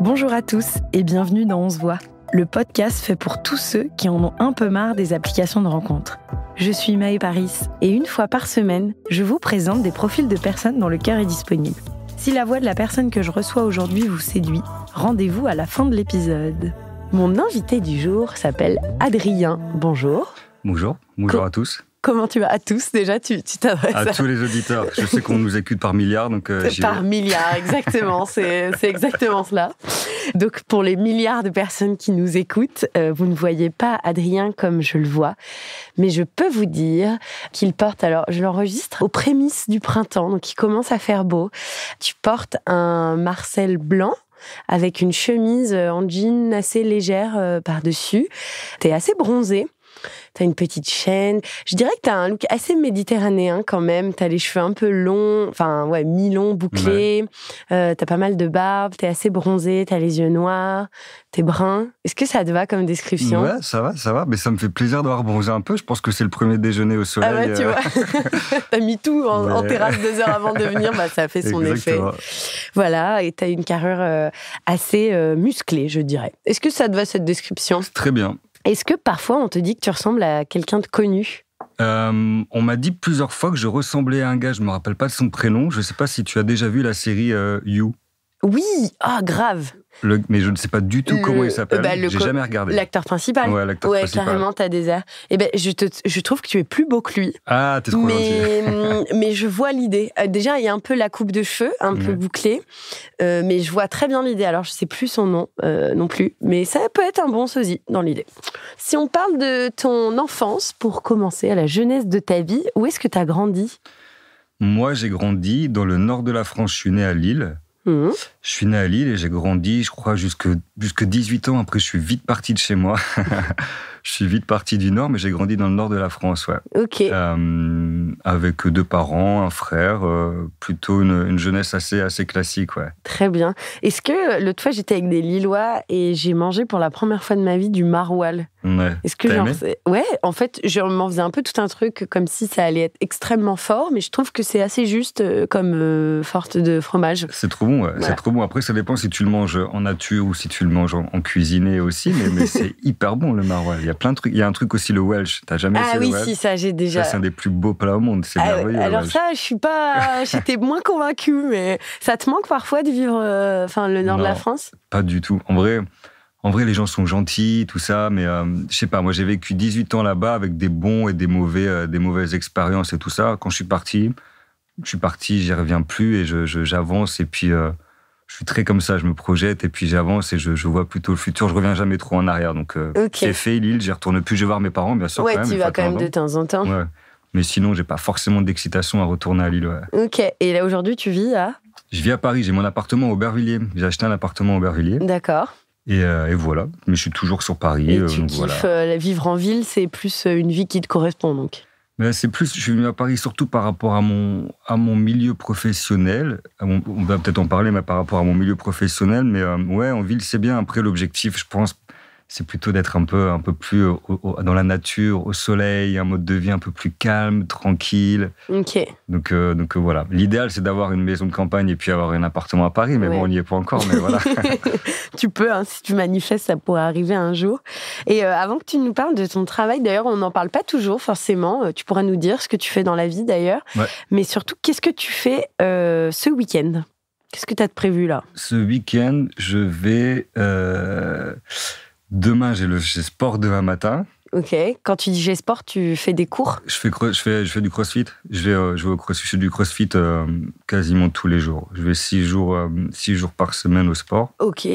Bonjour à tous et bienvenue dans On se voit, le podcast fait pour tous ceux qui en ont un peu marre des applications de rencontres. Je suis Maë Paris et une fois par semaine, je vous présente des profils de personnes dont le cœur est disponible. Si la voix de la personne que je reçois aujourd'hui vous séduit, rendez-vous à la fin de l'épisode. Mon invité du jour s'appelle Adrien. Bonjour. Bonjour à tous. Comment tu vas? À tous, déjà, tu t'adresses à tous les auditeurs. Je sais qu'on nous écoute par milliards, donc par milliards, exactement. c'est exactement cela. Donc, pour les milliards de personnes qui nous écoutent, vous ne voyez pas Adrien comme je le vois, mais je peux vous dire qu'il porte, alors je l'enregistre aux prémices du printemps, donc il commence à faire beau. Tu portes un Marcel blanc, avec une chemise en jean assez légère par-dessus. T'es assez bronzé. T'as une petite chaîne. Je dirais que t'as un look assez méditerranéen quand même. T'as les cheveux un peu longs, mi-longs, bouclés. Ouais. T'as pas mal de barbe. T'es assez bronzé. T'as les yeux noirs. T'es brun. Est-ce que ça te va comme description? Ouais, ça va. Mais ça me fait plaisir d'avoir bronzé un peu. Je pense que c'est le premier déjeuner au soleil. Ah ouais, tu vois. T'as mis tout en terrasse 2 heures avant de venir. Ça a fait son Exactement. effet. Voilà. Et t'as une carrure assez musclée, je dirais. Est-ce que ça te va cette description? Très bien. Est-ce que parfois on te dit que tu ressembles à quelqu'un de connu? On m'a dit plusieurs fois que je ressemblais à un gars, je me rappelle pas de son prénom. Je sais pas si tu as déjà vu la série You. Oui, grave. Mais je ne sais pas du tout comment il s'appelle. J'ai jamais regardé. L'acteur principal. Ouais, l'acteur principal. Carrément, t'as des airs. Je trouve que tu es plus beau que lui. Ah, t'es trop gentil. Mais je vois l'idée. Déjà, il y a un peu la coupe de cheveux, un peu bouclée. Mais je vois très bien l'idée. Alors, je sais plus son nom non plus. Mais ça peut être un bon sosie dans l'idée. Si on parle de ton enfance, pour commencer, à la jeunesse de ta vie, où est-ce que t'as grandi? Moi, j'ai grandi dans le nord de la France. Je suis né à Lille. Je suis né à Lille et j'ai grandi, je crois, jusque 18 ans. Après, je suis vite parti de chez moi. Je suis vite parti du Nord, mais j'ai grandi dans le Nord de la France, ouais. Ok. Avec 2 parents, un frère, plutôt une jeunesse assez classique, ouais. Très bien. Est-ce que l'autre fois, j'étais avec des Lillois et j'ai mangé pour la première fois de ma vie du maroilles? Ouais. Est-ce que ouais, en fait, je m'en faisais un peu tout un truc comme si ça allait être extrêmement fort, mais je trouve que c'est assez juste comme forte de fromage. C'est trop bon, ouais. Voilà. C'est trop bon. Après, ça dépend si tu le manges en nature ou si tu le manges en cuisiné aussi, mais c'est hyper bon le maroilles. Il y a plein de trucs. Il y a un truc aussi, le Welsh. T'as jamais essayé le Welsh? Ah oui, si, ça j'ai déjà. Ça, c'est un des plus beaux plats au monde. C'est merveilleux. Alors ça, je suis pas. J'étais moins convaincue, mais ça te manque parfois de vivre, le nord de la France? Pas du tout. En vrai, les gens sont gentils, tout ça, mais je sais pas, moi j'ai vécu 18 ans là-bas avec des bons et des mauvaises expériences et tout ça. Quand je suis parti, j'y reviens plus et j'avance et puis je suis très comme ça, je me projette et puis j'avance et je vois plutôt le futur. Je reviens jamais trop en arrière, donc c'est fait Lille, j'y retourne plus. Je vais voir mes parents, bien sûr. Ouais, quand même, tu vas quand même de temps en temps. Ouais. Mais sinon, j'ai pas forcément d'excitation à retourner à Lille. Ouais. Ok. Et là aujourd'hui, tu vis à? Je vis à Paris. J'ai mon appartement au Aubervilliers. J'ai acheté un appartement au Aubervilliers. D'accord. Et voilà, mais je suis toujours sur Paris. Et tu kiffes vivre en ville, c'est plus une vie qui te correspond donc? Mais c'est plus, je suis venu à Paris surtout par rapport à mon milieu professionnel. On va peut-être en parler, mais par rapport à mon milieu professionnel. Mais ouais, en ville, c'est bien. Après, l'objectif, je pense, c'est plutôt d'être un peu plus dans la nature, au soleil, un mode de vie un peu plus calme, tranquille. Ok. Donc voilà. L'idéal, c'est d'avoir une maison de campagne et puis avoir un appartement à Paris, mais bon, on n'y est pas encore, mais voilà. Tu peux, si tu manifestes, ça pourrait arriver un jour. Et avant que tu nous parles de ton travail, d'ailleurs, on n'en parle pas toujours forcément. Tu pourras nous dire ce que tu fais dans la vie, d'ailleurs. Ouais. Mais surtout, qu'est-ce que tu fais ce week-end? Qu'est-ce que tu as de prévu, là? Ce week-end, je vais... Demain, j'ai sport demain matin. Ok. Quand tu dis j'ai sport, tu fais des cours? Je fais du crossfit. Je fais du crossfit quasiment tous les jours. Je vais 6 jours par semaine au sport. Ok.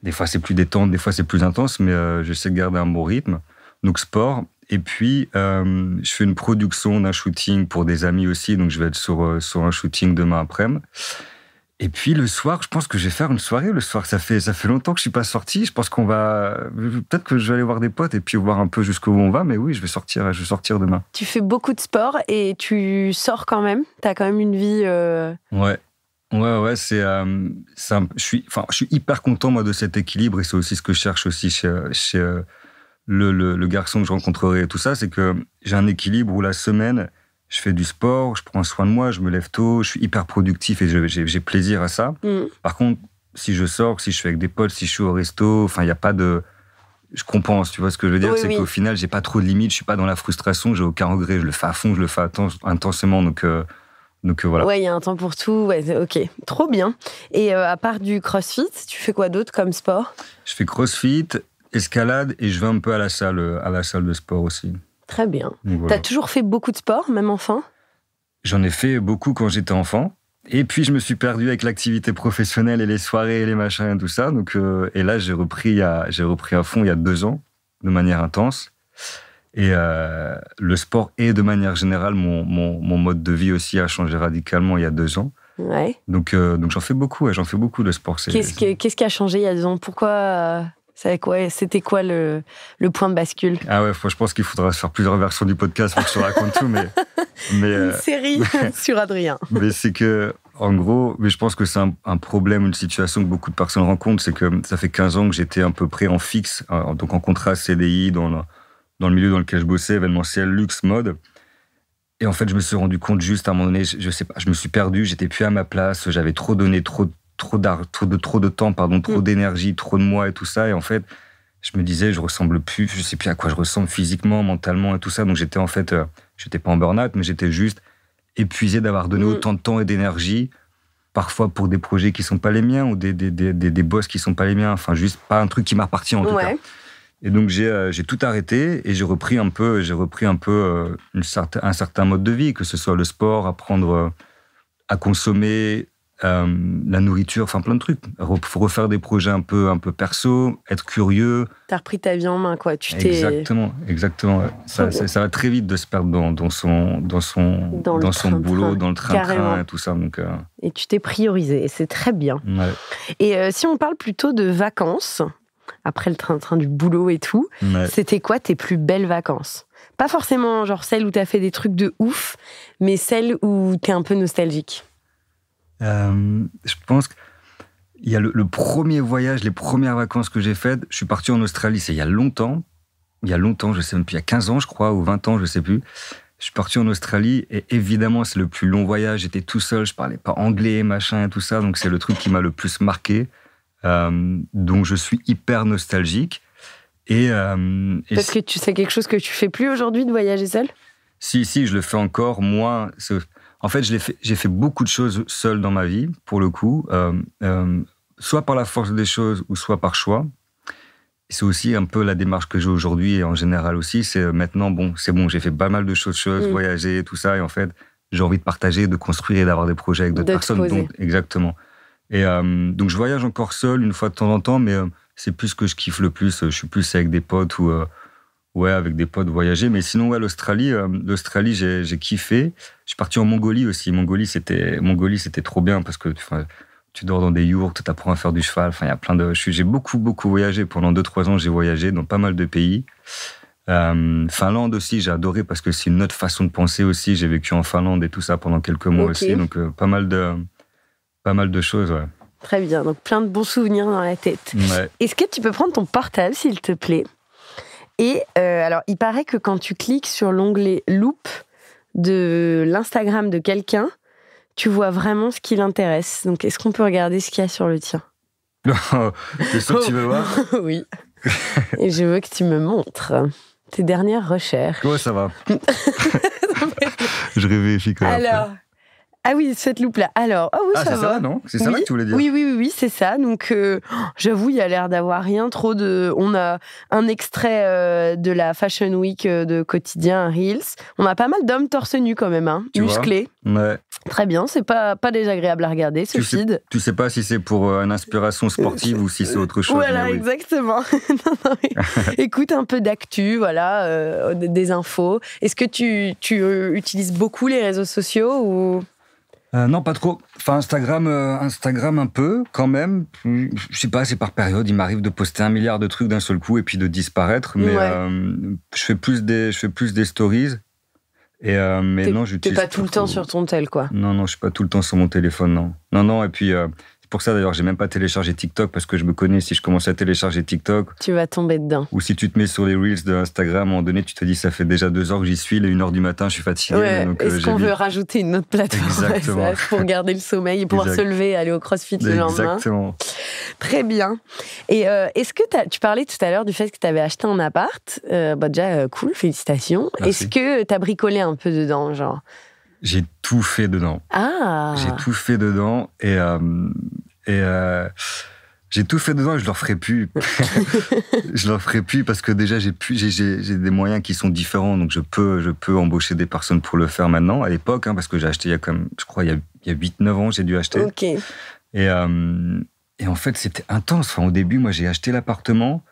Des fois, c'est plus détente, des fois, c'est plus intense, mais j'essaie de garder un bon rythme. Donc, sport. Et puis, je fais une production d'un shooting pour des amis aussi. Donc, je vais être sur un shooting demain après-midi. Et puis le soir, je pense que je vais faire une soirée. Le soir, ça fait longtemps que je suis pas sorti. Je pense peut-être que je vais aller voir des potes et puis voir un peu jusqu'où on va. Mais oui, je vais sortir demain. Tu fais beaucoup de sport et tu sors quand même. T'as quand même une vie. Ouais. Je suis hyper content moi de cet équilibre et c'est aussi ce que je cherche aussi chez le garçon que je rencontrerai. Et tout ça, c'est que j'ai un équilibre où la semaine. Je fais du sport, je prends soin de moi, je me lève tôt, je suis hyper productif et j'ai plaisir à ça. Par contre, si je sors, si je suis avec des potes, si je suis au resto, enfin, il n'y a pas de... Je compense, tu vois ce que je veux dire, c'est qu'au final, j'ai pas trop de limites, je suis pas dans la frustration, j'ai aucun regret, je le fais à fond, je le fais intensément, donc voilà. Ouais, il y a un temps pour tout, ouais, ok, trop bien. Et à part du crossfit, tu fais quoi d'autre comme sport? Je fais crossfit, escalade, et je vais un peu à la salle de sport aussi. Très bien. Voilà. T'as toujours fait beaucoup de sport, même enfant? J'en ai fait beaucoup quand j'étais enfant. Et puis, je me suis perdu avec l'activité professionnelle et les soirées et les machins et tout ça. Donc, et là, j'ai repris à fond il y a 2 ans, de manière intense. Et le sport et de manière générale, mon mode de vie aussi a changé radicalement il y a 2 ans. Ouais. Donc j'en fais beaucoup, j'en fais beaucoup de sport. Qu'est-ce qui a changé il y a 2 ans? Pourquoi c'était quoi le point de bascule? Ah ouais, je pense qu'il faudra se faire plusieurs versions du podcast pour que je te raconte tout, mais une série sur Adrien. Mais c'est que, en gros, mais je pense que c'est un problème, une situation que beaucoup de personnes rencontrent, c'est que ça fait 15 ans que j'étais à peu près en fixe, donc en contrat CDI, dans le milieu dans lequel je bossais, événementiel, luxe, mode. Et en fait, je me suis rendu compte juste à un moment donné, je sais pas, je me suis perdu, j'étais plus à ma place, j'avais trop donné, trop de temps, trop d'énergie, trop de moi et tout ça. Et en fait, je me disais, je ressemble plus, je sais plus à quoi je ressemble physiquement, mentalement et tout ça. Donc j'étais en fait, j'étais pas en burn-out, mais j'étais juste épuisé d'avoir donné autant de temps et d'énergie, parfois pour des projets qui sont pas les miens ou des boss qui sont pas les miens. Enfin, juste pas un truc qui m'appartient en tout cas. Et donc j'ai tout arrêté et j'ai repris un peu un certain mode de vie, que ce soit le sport, apprendre à consommer la nourriture, enfin plein de trucs. Refaire des projets un peu perso, être curieux. T'as repris ta vie en main, quoi. Exactement. Ouais. Ça va très vite de se perdre dans son boulot, dans le train-train et tout ça. Donc, et tu t'es priorisé, et c'est très bien. Ouais. Et si on parle plutôt de vacances, après le train-train du boulot et tout, c'était quoi tes plus belles vacances? Pas forcément genre celles où t'as fait des trucs de ouf, mais celles où t'es un peu nostalgique. Je pense qu'il y a le premier voyage, les premières vacances que j'ai faites, je suis parti en Australie, c'est il y a longtemps, je sais même plus, il y a 15 ans je crois, ou 20 ans, je sais plus. Je suis parti en Australie et évidemment c'est le plus long voyage, j'étais tout seul, je parlais pas anglais, machin et tout ça, donc c'est le truc qui m'a le plus marqué. Donc je suis hyper nostalgique. Parce que c'est quelque chose que tu fais plus aujourd'hui, de voyager seul? Si, je le fais encore, moins. En fait, j'ai fait beaucoup de choses seul dans ma vie, pour le coup, soit par la force des choses ou soit par choix. C'est aussi un peu la démarche que j'ai aujourd'hui et en général aussi, c'est maintenant, c'est bon, j'ai fait pas mal de choses, voyager, tout ça, et en fait, j'ai envie de partager, de construire et d'avoir des projets avec d'autres personnes. Donc, exactement. Et donc, je voyage encore seul une fois de temps en temps, mais c'est plus ce que je kiffe le plus. Je suis plus avec des potes ou... avec des potes voyager. Mais sinon, l'Australie, j'ai kiffé. Je suis parti en Mongolie aussi. Mongolie, c'était trop bien parce que tu dors dans des yourtes, tu apprends à faire du cheval. Enfin, il y a plein de... J'ai beaucoup voyagé. Pendant 2-3 ans, j'ai voyagé dans pas mal de pays. Finlande aussi, j'ai adoré parce que c'est une autre façon de penser aussi. J'ai vécu en Finlande et tout ça pendant quelques mois aussi. Donc, pas mal de choses, ouais. Très bien. Donc, plein de bons souvenirs dans la tête. Ouais. Est-ce que tu peux prendre ton portable, s'il te plaît? Et alors, il paraît que quand tu cliques sur l'onglet Loop de l'Instagram de quelqu'un, tu vois vraiment ce qui l'intéresse. Donc, est-ce qu'on peut regarder ce qu'il y a sur le tien? C'est sûr que tu veux voir? Oui. Et je veux que tu me montres tes dernières recherches. Ouais, ça va. Je vérifie quand même. Alors... Ah oui, cette loupe-là. Alors, oui, ça va. C'est ça, non? C'est ça que tu voulais dire? Oui, c'est ça. Donc, j'avoue, il y a l'air d'avoir rien trop de... On a un extrait de la Fashion Week de Quotidien, Reels. On a pas mal d'hommes torse nu quand même, hein, musclés. Ouais. Très bien, c'est pas désagréable à regarder, ce feed. Tu sais pas si c'est pour une inspiration sportive ou si c'est autre chose. Voilà, exactement. Non, écoute, un peu d'actu, voilà, des infos. Est-ce que tu utilises beaucoup les réseaux sociaux ou... Non, pas trop. Enfin, Instagram un peu, quand même. Je sais pas, c'est par période. Il m'arrive de poster 1 milliard de trucs d'un seul coup et puis de disparaître. Mais je fais plus des stories. Mais non, j'utilise. T'es pas tout le temps sur ton tel, quoi. Non, je suis pas tout le temps sur mon téléphone, non. Non, et puis pour ça d'ailleurs, j'ai même pas téléchargé TikTok parce que je me connais, si je commence à télécharger TikTok... Tu vas tomber dedans. Ou si tu te mets sur les Reels de Instagram, à un moment donné, tu te dis, ça fait déjà 2 heures que j'y suis, il est 1h du matin, je suis fatigué. Ouais, donc, est-ce qu'on veut rajouter une autre plateforme? Exactement. Pour garder le sommeil et pouvoir se lever et aller au CrossFit le lendemain? Exactement. Très bien. Et est-ce que tu parlais tout à l'heure du fait que tu avais acheté un appart. Déjà, cool, félicitations. Merci. Est-ce que tu as bricolé un peu dedans, genre? J'ai tout fait dedans. Ah! J'ai tout fait dedans et j'ai tout fait dedans et je le referai plus. Je le referai plus parce que déjà j'ai des moyens qui sont différents, donc je peux embaucher des personnes pour le faire maintenant. À l'époque, parce que j'ai acheté il y a quand même, je crois, il y a 8-9 ans, j'ai dû acheter. Ok. Et en fait, c'était intense. Enfin, au début, moi, j'ai acheté l'appartement.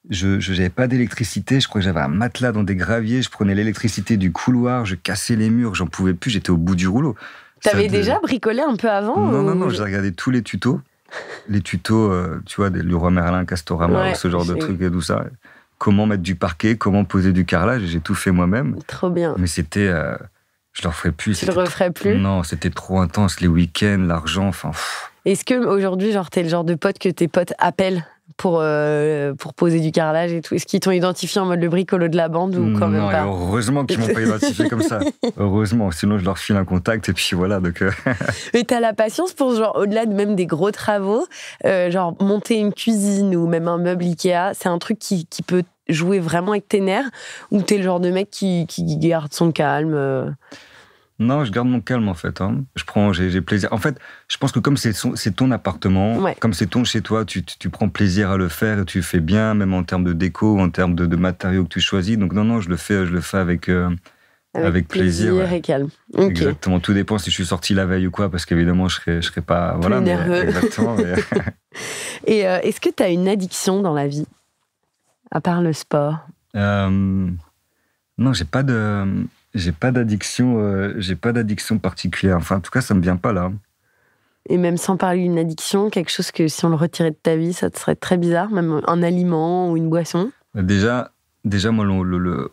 Je n'avais pas d'électricité. Je crois que j'avais un matelas dans des graviers. Je prenais l'électricité du couloir. Je cassais les murs. J'en pouvais plus. J'étais au bout du rouleau. T'avais déjà bricolé un peu avant? Non. J'ai regardé tous les tutos. Les tutos, tu vois, du Leroy Merlin, Castorama, ce genre de trucs et tout ça. Comment mettre du parquet, comment poser du carrelage. J'ai tout fait moi-même. Trop bien. Mais c'était... je ne le referais plus. Tu le referais plus? Non, c'était trop intense. Les week-ends, l'argent, enfin... Est-ce qu'aujourd'hui, genre, t'es le genre de pote que tes potes appellent pour poser du carrelage et tout? Est-ce qu'ils t'ont identifié en mode le bricolo de la bande ou quand même pas? Heureusement qu'ils m'ont pas identifié comme ça. Heureusement, sinon je leur file un contact et puis voilà. Donc Mais t'as la patience pour, genre, au-delà de même des gros travaux, genre monter une cuisine ou même un meuble Ikea, c'est un truc qui peut jouer vraiment avec tes nerfs, ou t'es le genre de mec qui garde son calme? Non, je garde mon calme en fait. J'ai plaisir. En fait, je pense que comme c'est ton appartement, comme c'est ton chez toi, tu prends plaisir à le faire et tu le fais bien, même en termes de déco, en termes de matériaux que tu choisis. Donc non, je le fais avec plaisir et calme. Okay. Exactement. Tout dépend si je suis sorti la veille ou quoi, parce qu'évidemment je serais pas plus nerveux. Exactement. Et est-ce que tu as une addiction dans la vie, à part le sport? Non, j'ai pas d'addiction particulière. Enfin, en tout cas, ça me vient pas là. Et même sans parler d'une addiction, quelque chose que si on le retirait de ta vie, ça te serait très bizarre, même un aliment ou une boisson? Déjà moi,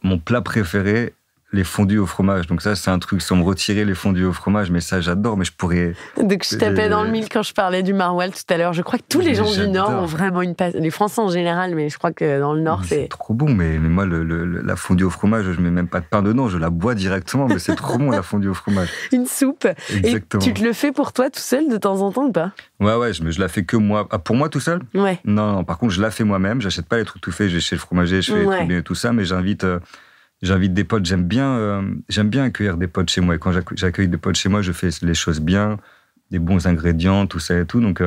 mon plat préféré, les fondus au fromage. Donc ça, c'est un truc, sans me retirer les fondus au fromage, mais ça, j'adore, mais je pourrais... Donc je tapais dans le mille quand je parlais du maroilles tout à l'heure. Je crois que tous les gens du Nord ont vraiment une passion. Les Français en général, mais je crois que dans le Nord, c'est trop bon. Mais moi, la fondue au fromage, je mets même pas de pain dedans, je la bois directement, mais c'est trop bon, la fondue au fromage. Une soupe. Exactement. Et tu te le fais pour toi tout seul de temps en temps ou pas? Ouais, je la fais que moi. Ah, pour moi tout seul? Ouais. Non, par contre, je la fais moi-même. J'achète pas les trucs tout faits, je vais chez le fromager, je fais les trucs bien et tout ça, mais j'invite des potes, j'aime bien accueillir des potes chez moi. Et quand j'accueille des potes chez moi, je fais les choses bien, des bons ingrédients, tout ça et tout. Donc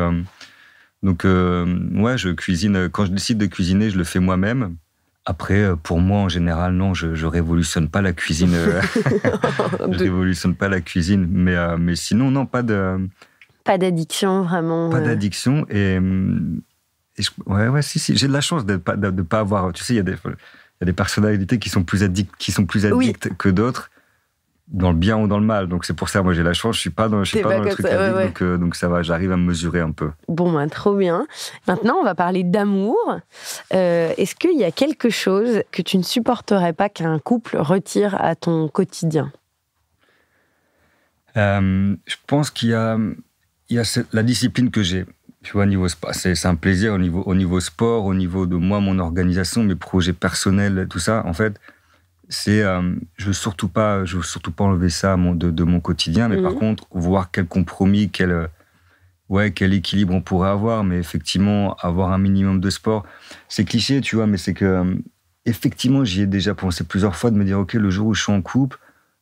je cuisine. Quand je décide de cuisiner, je le fais moi-même. Après, pour moi, en général, non, je révolutionne pas la cuisine. Je révolutionne pas la cuisine. Mais sinon, non, pas d'addiction, vraiment. Pas d'addiction. Si, j'ai de la chance de pas avoir... Tu sais, il y a des personnalités qui sont plus addictes que d'autres, dans le bien ou dans le mal. Donc c'est pour ça, moi j'ai la chance, je suis pas dans le truc addict, donc ça va, j'arrive à me mesurer un peu. Bon, trop bien. Maintenant, on va parler d'amour. Est-ce qu'il y a quelque chose que tu ne supporterais pas qu'un couple retire à ton quotidien? Je pense qu'il y a la discipline que j'ai. Tu vois, c'est un plaisir au niveau sport, au niveau de moi, mon organisation, mes projets personnels, tout ça. En fait, je veux surtout pas enlever ça de mon quotidien, mais par contre, voir quel compromis, quel équilibre on pourrait avoir, mais effectivement, avoir un minimum de sport. C'est cliché, tu vois, mais c'est que, effectivement, j'y ai déjà pensé plusieurs fois de me dire, OK, le jour où je suis en couple,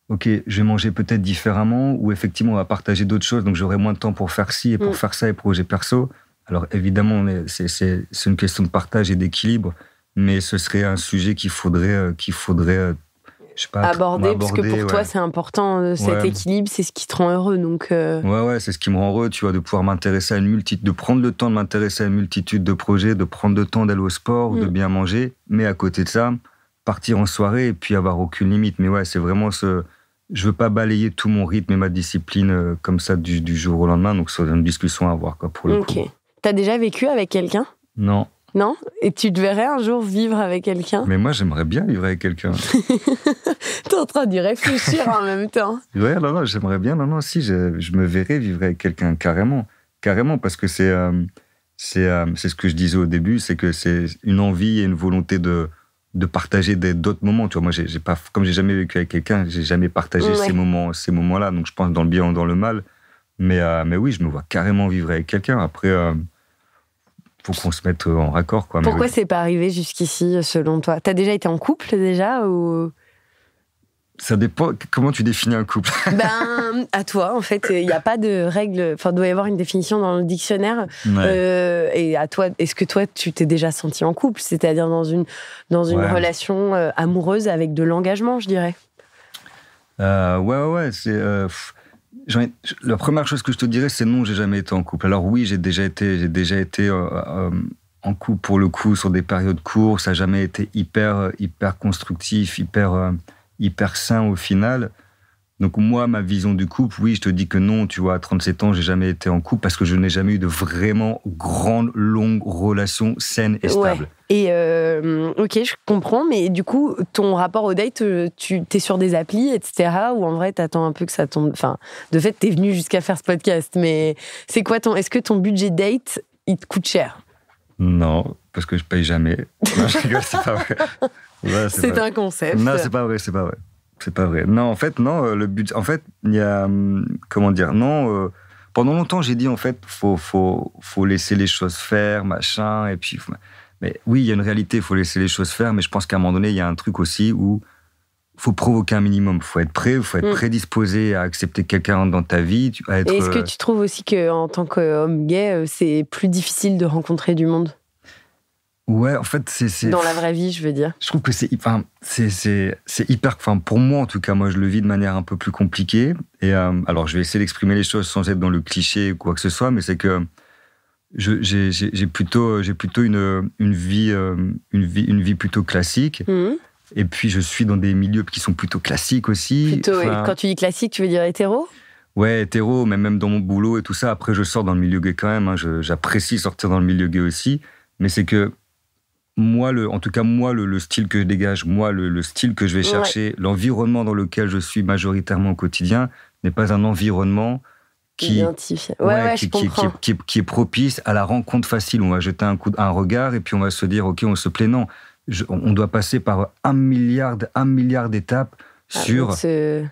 OK, je vais manger peut-être différemment, ou effectivement, on va partager d'autres choses, donc j'aurai moins de temps pour faire ci et pour faire ça, et projets perso. Alors, évidemment, c'est une question de partage et d'équilibre, mais ce serait un sujet qu'il faudrait je sais pas, aborder, parce que pour toi, c'est important, cet équilibre, c'est ce qui te rend heureux, donc... Ouais, c'est ce qui me rend heureux, tu vois, de pouvoir m'intéresser à de prendre le temps de m'intéresser à une multitude de projets, de prendre le temps d'aller au sport, de bien manger, mais à côté de ça, partir en soirée et puis avoir aucune limite. Mais ouais, c'est vraiment je veux pas balayer tout mon rythme et ma discipline comme ça du jour au lendemain, donc c'est une discussion à avoir, quoi, pour le coup. T'as déjà vécu avec quelqu'un? Non. Non? Et tu te verrais un jour vivre avec quelqu'un? Mais moi, j'aimerais bien vivre avec quelqu'un. T'es en train d'y réfléchir en même temps. Ouais, non, j'aimerais bien. Non, si, je me verrais vivre avec quelqu'un, carrément. carrément, parce que c'est ce que je disais au début, c'est que c'est une envie et une volonté de partager d'autres moments. Tu vois, moi, comme j'ai jamais vécu avec quelqu'un, j'ai jamais partagé ces moments-là. Donc, je pense dans le bien ou dans le mal. Mais oui, je me vois carrément vivre avec quelqu'un. Après, faut qu'on se mette en raccord, quoi. Pourquoi c'est pas arrivé jusqu'ici, selon toi? T'as déjà été en couple, déjà, ou... Ça dépend. Comment tu définis un couple? À toi, en fait, il n'y a pas de règle. Enfin, il doit y avoir une définition dans le dictionnaire. Ouais. Et à toi, est-ce que toi, tu t'es déjà senti en couple, c'est-à-dire dans une relation amoureuse avec de l'engagement, je dirais? Ouais. La première chose que je te dirais, c'est non, j'ai jamais été en couple. Alors oui, j'ai déjà été en couple pour le coup sur des périodes courtes. Ça n'a jamais été hyper constructif, hyper sain au final. Donc moi, ma vision du couple, oui, je te dis que non, tu vois, à 37 ans, j'ai jamais été en couple parce que je n'ai jamais eu de vraiment grande, longue relation saine et stable. Ouais. Et ok, je comprends, mais du coup, ton rapport au date, tu t'es sur des applis, etc., ou en vrai, t'attends un peu que ça tombe... Enfin, de fait, t'es venu jusqu'à faire ce podcast, mais c'est quoi est-ce que ton budget date, il te coûte cher? Non, parce que je paye jamais. Non, je rigole, c'est pas vrai. Ouais, c'est un concept. Non, c'est pas vrai. C'est pas vrai. Non, en fait, non, le but... En fait, il y a... Comment dire? Non, pendant longtemps, j'ai dit, en fait, faut laisser les choses faire, machin, et puis... Mais oui, il y a une réalité, il faut laisser les choses faire, mais je pense qu'à un moment donné, il y a un truc aussi où il faut provoquer un minimum. Il faut être prêt, il faut être prédisposé à accepter quelqu'un dans ta vie. Et est-ce que tu trouves aussi qu'en tant qu'homme gay, c'est plus difficile de rencontrer du monde? Ouais, en fait, c'est... Dans la vraie vie, je veux dire. Je trouve que c'est hyper... Enfin, pour moi, en tout cas, moi, je le vis de manière un peu plus compliquée. Et alors, je vais essayer d'exprimer les choses sans être dans le cliché ou quoi que ce soit, mais c'est que j'ai plutôt une vie plutôt classique. Mmh. Et puis, je suis dans des milieux qui sont plutôt classiques aussi. Quand tu dis classique, tu veux dire hétéro? Ouais, hétéro, mais même dans mon boulot et tout ça. Après, je sors dans le milieu gay quand même. Hein, j'apprécie sortir dans le milieu gay aussi. Mais c'est que moi, le style que je dégage, moi, le style que je vais chercher, l'environnement dans lequel je suis majoritairement au quotidien n'est pas un environnement qui est propice à la rencontre facile. On va jeter un regard et puis on va se dire, OK, on se plaît. Non, on doit passer par un milliard d'étapes sur...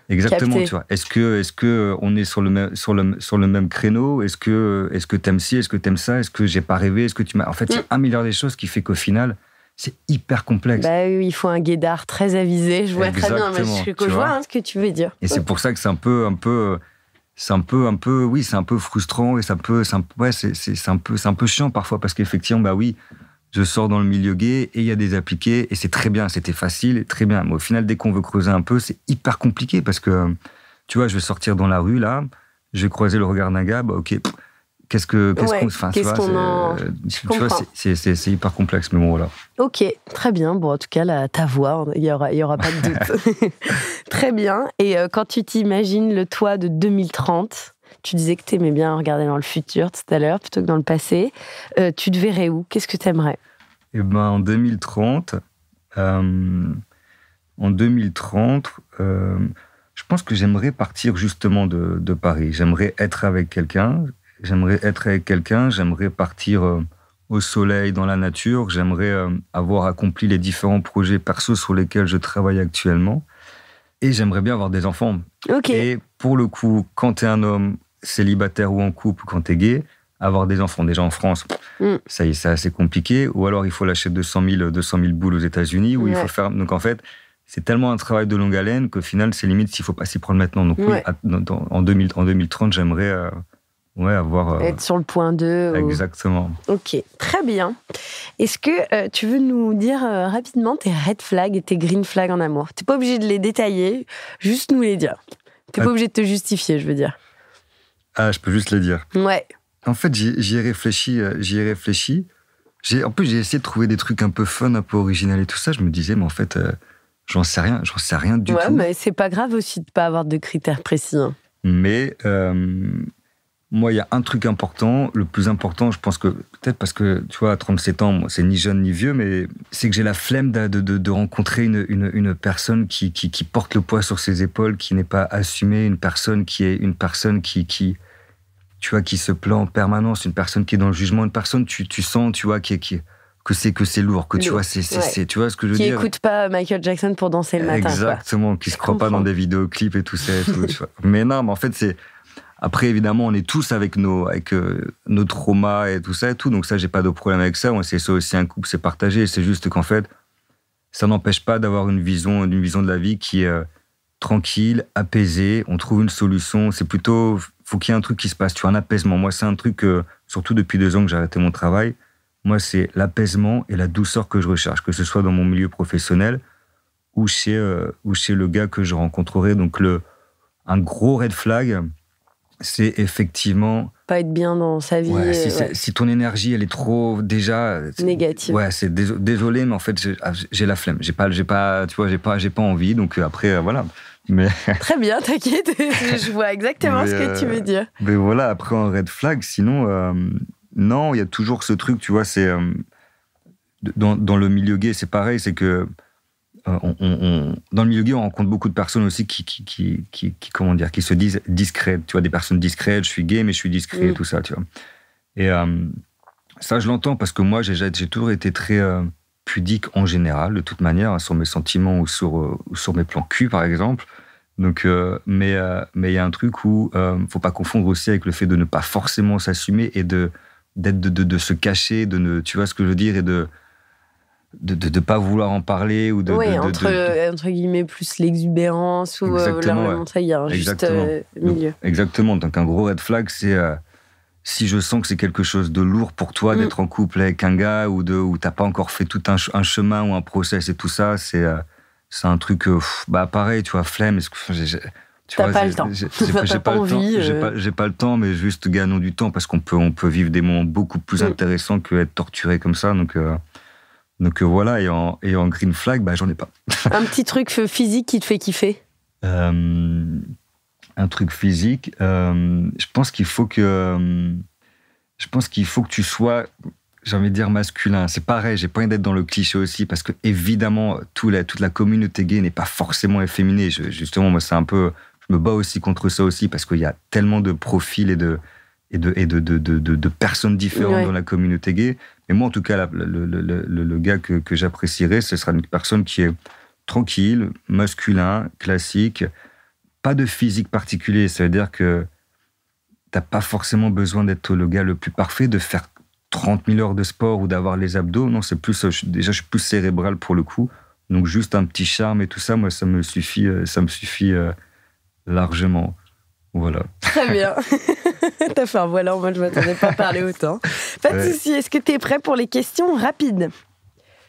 Exactement, capter. Tu vois. Est-ce que on est sur le même créneau? Est-ce que t'aimes ci? Est-ce que t'aimes ça? Est-ce que j'ai pas rêvé? Est-ce que tu m'as... En fait, il y a un milliard de choses qui fait qu'au final, c'est hyper complexe. Oui, il faut un guédard très avisé. Je vois très bien, je vois ce que tu veux dire. Et c'est pour ça que c'est un peu frustrant et c'est un peu chiant parfois parce qu'effectivement, je sors dans le milieu gay et il y a des appliqués et c'est très bien, c'était facile et très bien. Mais au final, dès qu'on veut creuser un peu, c'est hyper compliqué parce que, tu vois, je vais sortir dans la rue, là, je vais croiser le regard d'un gars, OK, qu'est-ce qu'on... Enfin, tu vois, c'est hyper complexe, mais bon, voilà. OK, très bien. Bon, en tout cas, là, ta voix, il y aura pas de doute. Très bien. Et quand tu t'imagines le toi de 2030... Tu disais que tu aimais bien regarder dans le futur tout à l'heure plutôt que dans le passé. Tu te verrais où? Qu'est-ce que tu aimerais? En 2030, je pense que j'aimerais partir justement de Paris. J'aimerais être avec quelqu'un. J'aimerais partir au soleil, dans la nature. J'aimerais avoir accompli les différents projets perso sur lesquels je travaille actuellement. Et j'aimerais bien avoir des enfants. Okay. Et pour le coup, quand tu es un homme célibataire ou en couple, quand tu es gay, avoir des enfants, déjà en France, ça y est, c'est assez compliqué. Ou alors, il faut lâcher 200 000 boules aux États-Unis. Ou il faut faire... Donc, en fait, c'est tellement un travail de longue haleine qu'au final, c'est limite s'il ne faut pas s'y prendre maintenant. Donc, oui, en 2030, j'aimerais avoir... Être sur le point 2. Exactement. Ok, très bien. Est-ce que tu veux nous dire rapidement tes red flags et tes green flags en amour? Tu n'es pas obligé de les détailler, juste nous les dire. Tu n'es pas obligé de te justifier, je veux dire. Ah, je peux juste les dire. Ouais. En fait, j'y ai réfléchi. En plus, j'ai essayé de trouver des trucs un peu fun, un peu original et tout ça. Je me disais, mais en fait, j'en sais rien du tout. Ouais, mais c'est pas grave aussi de pas avoir de critères précis. Hein. Mais moi, il y a un truc important, le plus important, je pense que, peut-être parce que, tu vois, à 37 ans, moi, c'est ni jeune ni vieux, mais c'est que j'ai la flemme de rencontrer une personne qui porte le poids sur ses épaules, qui n'est pas assumée, une personne qui tu vois, qui se plaint en permanence, une personne qui est dans le jugement, une personne, tu sens, tu vois, que c'est lourd, que tu vois, tu vois ce que je veux dire. Qui écoute pas Michael Jackson pour danser le matin. Exactement, qui se croit pas dans des vidéoclips et tout ça. Et tout, tu vois. Mais non, mais en fait, c'est... Après, évidemment, on est tous avec nos traumas et tout ça et tout. Donc ça, j'ai pas de problème avec ça. C'est ça aussi, un couple, c'est partagé. C'est juste qu'en fait, ça n'empêche pas d'avoir une vision de la vie qui est tranquille, apaisée. On trouve une solution. C'est plutôt... faut qu'il y ait un truc qui se passe. Tu vois, un apaisement. Moi, c'est un truc, surtout depuis 2 ans que j'ai arrêté mon travail, moi, c'est l'apaisement et la douceur que je recherche, que ce soit dans mon milieu professionnel ou chez le gars que je rencontrerai. Donc, un gros red flag, c'est effectivement... Pas être bien dans sa vie. Ouais, si ton énergie, elle est trop, déjà... négative. Ouais, c'est désolé, mais en fait, j'ai la flemme. J'ai pas envie. Donc, après, voilà. Mais... Très bien, t'inquiète. Je vois exactement ce que tu veux dire. Mais voilà, après, un red flag, sinon... non, il y a toujours ce truc, tu vois, c'est... dans le milieu gay, c'est pareil, c'est que... dans le milieu gay, on rencontre beaucoup de personnes aussi qui comment dire, qui se disent discrètes. Tu vois, des personnes discrètes, je suis gay, mais je suis discret, tout ça, tu vois. Et ça, je l'entends parce que moi, j'ai toujours été très pudique en général, de toute manière, sur mes sentiments ou sur mes plans cul, par exemple. Donc, mais il y a un truc où faut pas confondre aussi avec le fait de ne pas forcément s'assumer et de se cacher, tu vois ce que je veux dire, et de pas vouloir en parler ou entre guillemets plus l'exubérance ou la montée, il y a un juste milieu. Exactement. Donc un gros red flag, c'est si je sens que c'est quelque chose de lourd pour toi d'être en couple avec un gars ou t'as pas encore fait tout un chemin ou un process et tout ça, c'est un truc pareil, tu vois, flemme. T'as pas le temps. J'ai pas envie. J'ai pas le temps, mais juste gagnons du temps parce qu'on peut vivre des moments beaucoup plus intéressants que être torturé comme ça. Donc voilà, et en green flag, j'en ai pas. Un petit truc physique qui te fait kiffer. Un truc physique, je pense qu'il faut que tu sois, j'ai envie de dire, masculin. C'est pareil, j'ai pas envie d'être dans le cliché aussi, parce que évidemment, toute la communauté gay n'est pas forcément efféminée. Justement, moi, c'est un peu, je me bats aussi contre ça aussi, parce qu'il y a tellement de profils et de personnes différentes dans la communauté gay. Mais moi, en tout cas, le gars que j'apprécierais, ce sera une personne qui est tranquille, masculin, classique, pas de physique particulier. Ça veut dire que t'as pas forcément besoin d'être le gars le plus parfait, de faire 30 000 heures de sport ou d'avoir les abdos. Non, c'est plus, je suis plus cérébral pour le coup. Donc juste un petit charme et tout ça, moi, ça me suffit largement. Voilà. Très bien. T'as fait un voilà, moi je m'attendais pas à parler autant. Pas de souci. Est-ce que t'es prêt pour les questions rapides?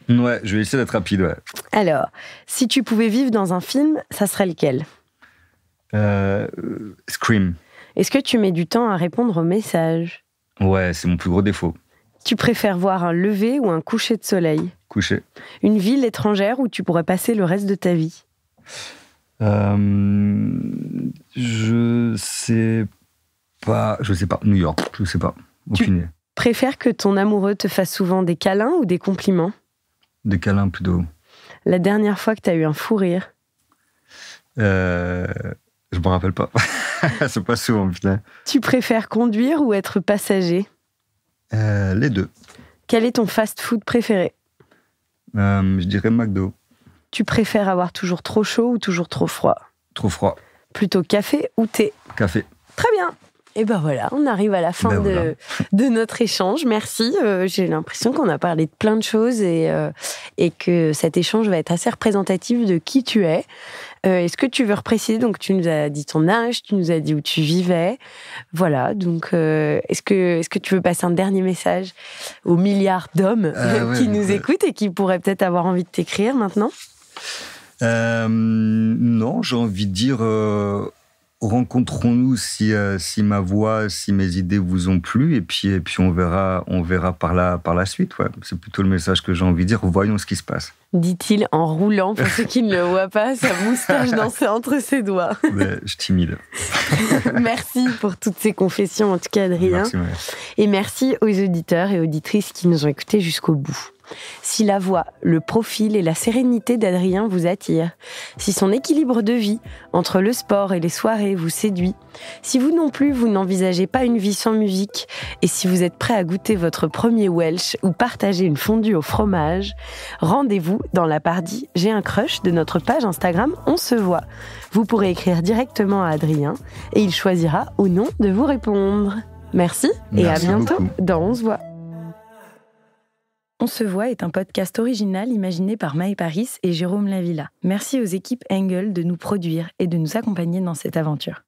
Ouais, je vais essayer d'être rapide, ouais. Alors, si tu pouvais vivre dans un film, ça serait lequel? Scream. Est-ce que tu mets du temps à répondre aux messages? Ouais, c'est mon plus gros défaut. Tu préfères voir un lever ou un coucher de soleil? Coucher. Une ville étrangère où tu pourrais passer le reste de ta vie? Je sais pas. New York, je sais pas. Aucune idée. Préfères que ton amoureux te fasse souvent des câlins ou des compliments? Des câlins plutôt. La dernière fois que t'as eu un fou rire? Je me rappelle pas. C'est pas souvent, putain. Tu préfères conduire ou être passager? Les deux. Quel est ton fast-food préféré? Je dirais McDo. Tu préfères avoir toujours trop chaud ou toujours trop froid? Trop froid. Plutôt café ou thé? Café. Très bien. Et ben voilà, on arrive à la fin de notre échange. Merci. J'ai l'impression qu'on a parlé de plein de choses et que cet échange va être assez représentatif de qui tu es. Est-ce que tu veux repréciser? Donc, tu nous as dit ton âge, tu nous as dit où tu vivais. Voilà, donc est-ce que tu veux passer un dernier message aux milliards d'hommes qui nous écoutent et qui pourraient peut-être avoir envie de t'écrire maintenant? Non, j'ai envie de dire... rencontrons-nous si ma voix, si mes idées vous ont plu, et puis on verra par la suite. Ouais. C'est plutôt le message que j'ai envie de dire. Voyons ce qui se passe. Dit-il en roulant, pour ceux qui ne le voient pas, sa moustache dansait entre ses doigts. Ouais, je suis timide. Merci pour toutes ces confessions, en tout cas, Adrien. Merci, Maëlle. Et merci aux auditeurs et auditrices qui nous ont écoutés jusqu'au bout. Si la voix, le profil et la sérénité d'Adrien vous attirent, si son équilibre de vie entre le sport et les soirées vous séduit, si vous non plus vous n'envisagez pas une vie sans musique, et si vous êtes prêt à goûter votre premier Welsh ou partager une fondue au fromage, rendez-vous dans la partie « J'ai un crush » de notre page Instagram On se voit. Vous pourrez écrire directement à Adrien et il choisira ou non de vous répondre. Merci et à bientôt beaucoup. dans On se voit. On se voit est un podcast original imaginé par Maë Paris et Jérôme Lavilla. Merci aux équipes Engel de nous produire et de nous accompagner dans cette aventure.